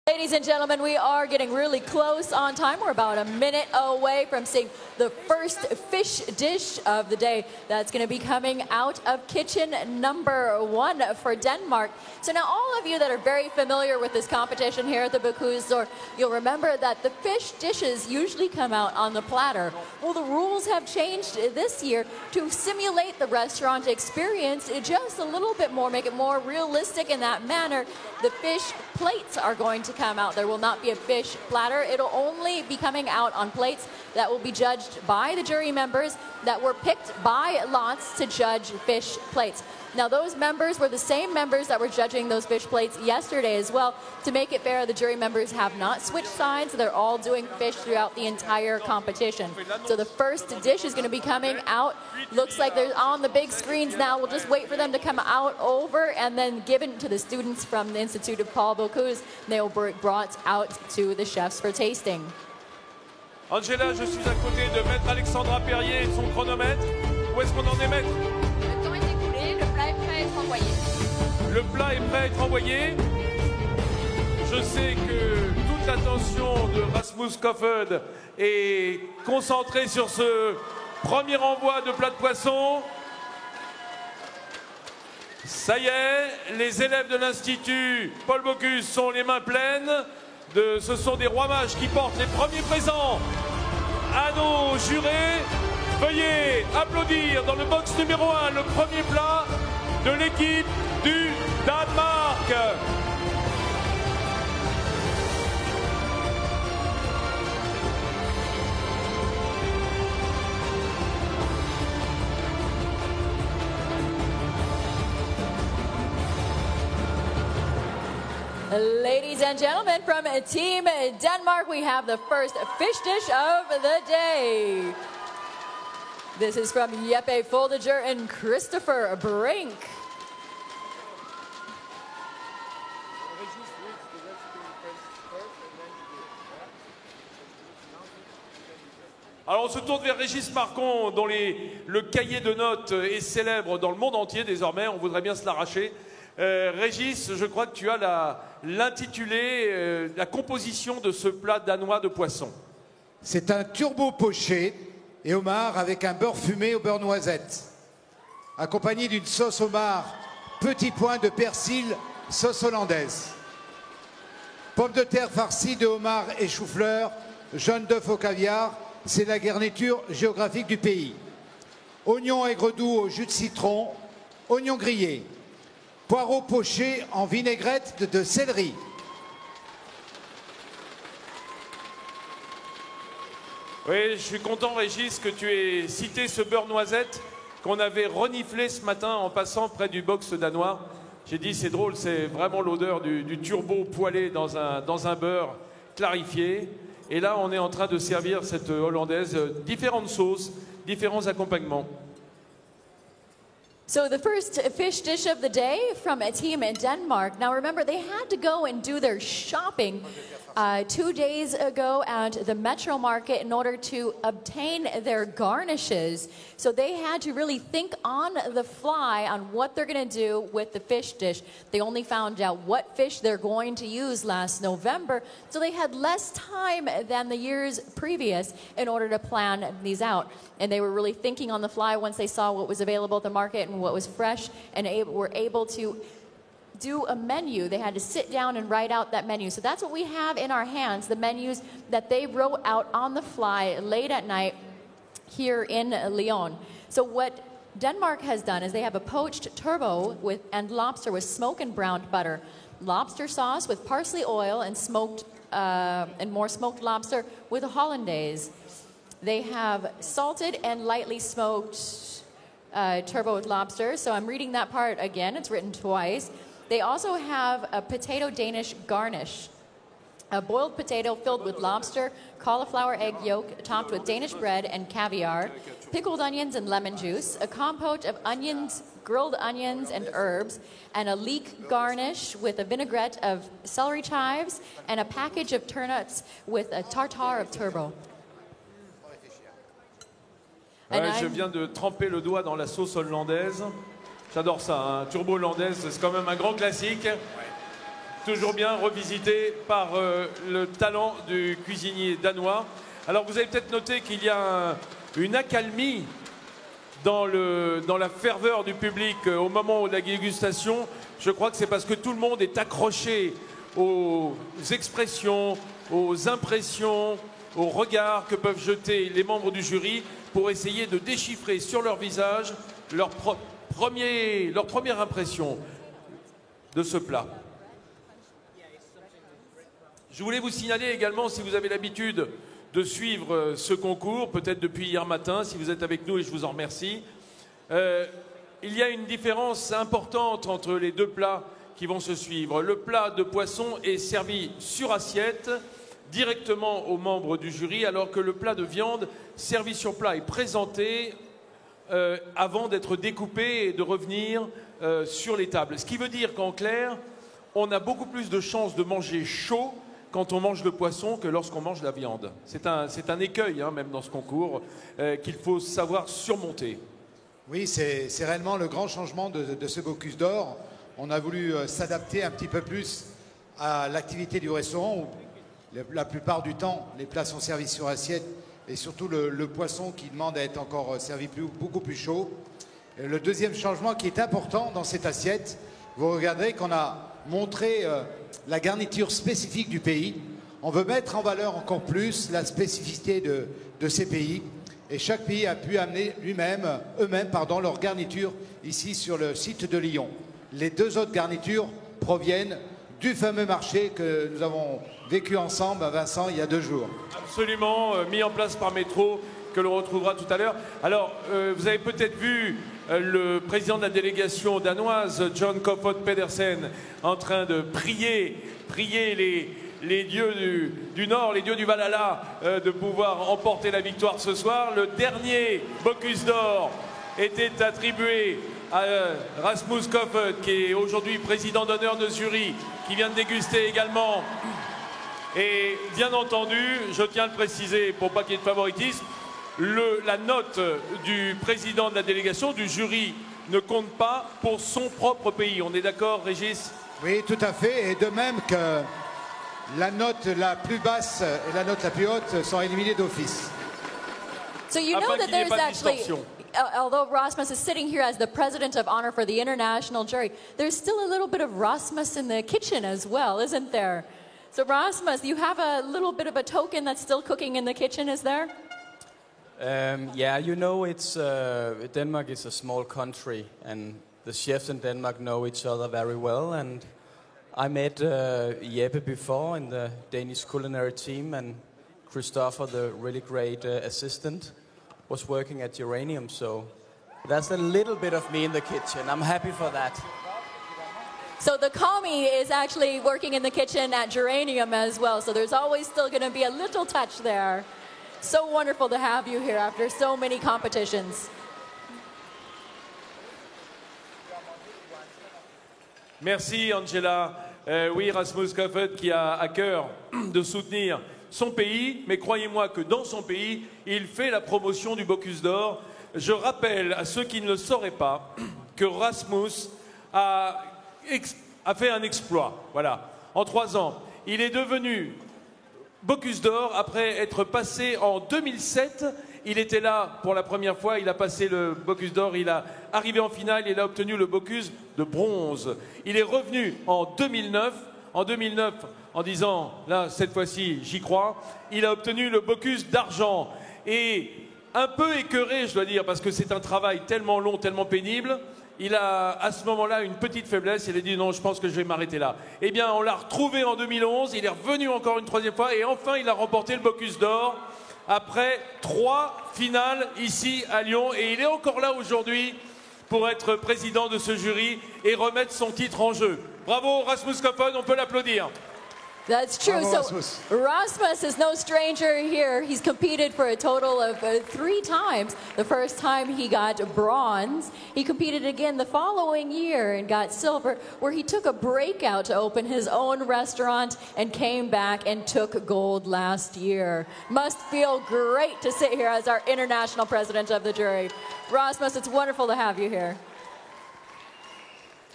Ladies and gentlemen, we are getting really close on time. We're about a minute away from seeing the first fish dish of the day that's going to be coming out of kitchen number 1 for Denmark. So now all of you that are very familiar with this competition here at the Bocuse d'Or, you'll remember that the fish dishes usually come out on the platter. Well, the rules have changed this year to simulate the restaurant experience just a little bit more, make it more realistic in that manner. The fish plates are going to come out. There will not be a fish platter. It'll only be coming out on plates that will be judged by the jury members that were picked by lots to judge fish plates. Now, those members were the same members that were judging those fish plates yesterday as well. To make it fair, the jury members have not switched sides. They're all doing fish throughout the entire competition. So the first dish is going to be coming out. Looks like they're on the big screens now. We'll just wait for them to come out over and then given to the students from the Institute of Paul Bocuse. They will be brought out to the chefs for tasting. Angela, je suis à côté de Maître Alexandra Perrier et de son chronomètre. Où est-ce qu'on en est, Maître? Le temps est écoulé, le plat est prêt à être envoyé. Le plat est prêt à être envoyé. Je sais que toute l'attention de Rasmus Kofoed est concentrée sur ce premier envoi de plat de poisson. Ça y est, les élèves de l'Institut Paul Bocuse sont les mains pleines. Ce sont des rois mages qui portent les premiers présents à nos jurés. Veuillez applaudir dans le box numéro 1 le premier plat de l'équipe du Danemark. Ladies and gentlemen, from Team Denmark, we have the first fish dish of the day. This is from Jeppe Foldiger and Christopher Brink. Alors on se tourne vers Régis Marcon, dont le cahier de notes est célèbre dans le monde entier désormais. On voudrait bien se l'arracher. Régis, je crois que tu as l'intitulé, la composition de ce plat danois de poisson. C'est un turbo poché et homard avec un beurre fumé au beurre noisette, accompagné d'une sauce homard, petit point de persil, sauce hollandaise. Pommes de terre farcies de homard et chou-fleur, jaune d'œuf au caviar, c'est la garniture géographique du pays. Oignons aigre doux au jus de citron, oignons grillés. Poireaux pochés en vinaigrette de céleri. Oui, je suis content, Régis, que tu aies cité ce beurre noisette qu'on avait reniflé ce matin en passant près du box danois. J'ai dit, c'est drôle, c'est vraiment l'odeur du turbo poêlé dans un beurre clarifié. Et là, on est en train de servir cette hollandaise, différentes sauces, différents accompagnements. So the first fish dish of the day from a team in Denmark. Now remember, they had to go and do their shopping 2 days ago at the Metro Market in order to obtain their garnishes. So they had to really think on the fly on what they're going to do with the fish dish. They only found out what fish they're going to use last November, so they had less time than the years previous in order to plan these out. And they were really thinking on the fly once they saw what was available at the market and what was fresh, and were able to do a menu. They had to sit down and write out that menu. So that's what we have in our hands, the menus that they wrote out on the fly late at night here in Lyon. So what Denmark has done is they have a poached turbot and lobster with smoke and browned butter, lobster sauce with parsley oil and more smoked lobster with a hollandaise. They have salted and lightly smoked turbot with lobster. So I'm reading that part again. It's written twice. They also have a potato Danish garnish, a boiled potato filled with lobster, cauliflower egg yolk topped with Danish bread and caviar, pickled onions and lemon juice, a compote of onions, grilled onions and herbs, and a leek garnish with a vinaigrette of celery chives, and a package of turnips with a tartare of turbot. Ouais, je viens de tremper le doigt dans la sauce hollandaise. J'adore ça, hein. Turbo hollandaise, c'est quand même un grand classique. toujours bien revisité par le talent du cuisinier danois. Alors vous avez peut-être noté qu'il y a une accalmie dans la ferveur du public au moment de la dégustation. Je crois que c'est parce que tout le monde est accroché aux expressions, aux impressions, aux regards que peuvent jeter les membres du jury pour essayer de déchiffrer sur leur visage leur première impression de ce plat. Je voulais vous signaler également, si vous avez l'habitude de suivre ce concours, peut-être depuis hier matin, si vous êtes avec nous, et je vous en remercie, il y a une différence importante entre les deux plats qui vont se suivre. Le plat de poisson est servi sur assiette, directement aux membres du jury, alors que le plat de viande servi sur plat est présenté avant d'être découpé et de revenir sur les tables. Ce qui veut dire qu'en clair, on a beaucoup plus de chances de manger chaud quand on mange le poisson que lorsqu'on mange la viande. C'est un écueil, hein, même dans ce concours, qu'il faut savoir surmonter. Oui, c'est réellement le grand changement de ce Bocuse d'Or. On a voulu s'adapter un petit peu plus à l'activité du restaurant où la plupart du temps, les plats sont servis sur assiette et surtout le poisson qui demande à être encore servi beaucoup plus chaud. Et le deuxième changement qui est important dans cette assiette, vous regarderez qu'on a montré la garniture spécifique du pays. On veut mettre en valeur encore plus la spécificité de ces pays. Et chaque pays a pu amener eux-mêmes leur garniture ici sur le site de Lyon. Les deux autres garnitures proviennent du fameux marché que nous avons vécu ensemble, Vincent, il y a 2 jours. Absolument, mis en place par Métro, que l'on retrouvera tout à l'heure. Alors, vous avez peut-être vu le président de la délégation danoise, John Kofod Pedersen, en train de prier les dieux du Nord, les dieux du Valhalla, de pouvoir emporter la victoire ce soir. Le dernier Bocuse d'Or était attribué à Rasmus Kofod, qui est aujourd'hui président d'honneur de jury, qui vient de déguster également. Et bien entendu, je tiens à le préciser pour pas qu'il y ait de favoritisme, la note du président de la délégation, du jury, ne compte pas pour son propre pays. On est d'accord, Régis? Oui, tout à fait. Et de même que la note la plus basse et la note la plus haute sont éliminées d'office. So you know that there's actually, although Rasmus is sitting here as the president of honor for the international jury, there's still a little bit of Rasmus in the kitchen as well, isn't there? So Rasmus, you have a little bit of a token that's still cooking in the kitchen, is there? Yeah, you know, Denmark is a small country, and the chefs in Denmark know each other very well. And I met Jeppe before in the Danish culinary team, and Christopher, the really great assistant, was working at Geranium. So that's a little bit of me in the kitchen. I'm happy for that. So the Kami is actually working in the kitchen at Geranium as well. So there's always still going to be a little touch there. So wonderful to have you here after so many competitions. Merci Angela. Oui, Rasmus Kofod qui a à cœur de soutenir son pays, mais croyez-moi que dans son pays, il fait la promotion du Bocuse d'Or. Je rappelle à ceux qui ne le sauraient pas que Rasmus a fait un exploit. Voilà. En 3 ans, il est devenu Bocuse d'Or après être passé en 2007. Il était là pour la première fois, il a passé le Bocuse d'Or, il a arrivé en finale, il a obtenu le Bocuse de bronze. Il est revenu en 2009, en disant, là, cette fois-ci, j'y crois, il a obtenu le Bocuse d'argent. Et un peu écœuré, je dois dire, parce que c'est un travail tellement long, tellement pénible, il a à ce moment-là une petite faiblesse, il a dit non, je pense que je vais m'arrêter là. Eh bien, on l'a retrouvé en 2011, il est revenu encore une 3e fois, et enfin, il a remporté le Bocuse d'Or après 3 finales ici à Lyon, et il est encore là aujourd'hui pour être président de ce jury et remettre son titre en jeu. Bravo Rasmus Kofod, on peut l'applaudir. That's true. Bravo, so Rasmus. Rasmus is no stranger here. He's competed for a total of 3 times. The first time he got bronze. He competed again the following year and got silver, where he took a breakout to open his own restaurant and came back and took gold last year. Must feel great to sit here as our international president of the jury. Rasmus, it's wonderful to have you here.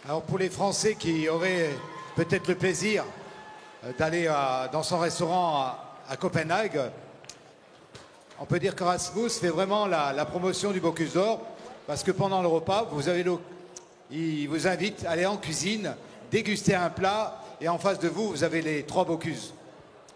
Alors pour les Français qui auraient peut-être le plaisir d'aller dans son restaurant à Copenhague, on peut dire que Rasmus fait vraiment la promotion du Bocuse d'Or, parce que pendant le repas, il vous invite à aller en cuisine, déguster un plat, et en face de vous, vous avez les 3 Bocuse.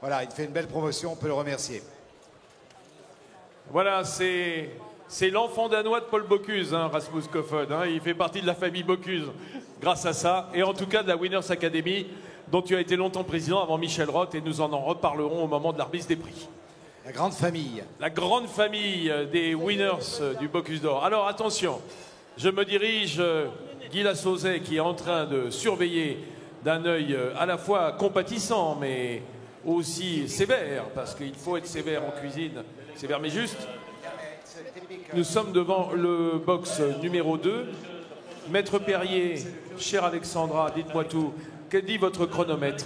Voilà, il fait une belle promotion, on peut le remercier. Voilà, c'est l'enfant danois de Paul Bocuse, hein, Rasmus Kofoed. Hein, il fait partie de la famille Bocuse grâce à ça. Et en tout cas de la Winners Academy, dont tu as été longtemps président avant Michel Roth. Et nous en reparlerons au moment de la remise des prix. La grande famille. La grande famille des winners du Bocuse d'Or. Alors attention, je me dirige, Guy Lassauzet, qui est en train de surveiller d'un œil à la fois compatissant, mais aussi sévère, parce qu'il faut être sévère en cuisine, sévère mais juste. Nous sommes devant le box numéro 2. Maître Perrier, chère Alexandra, dites-moi tout. Que dit votre chronomètre?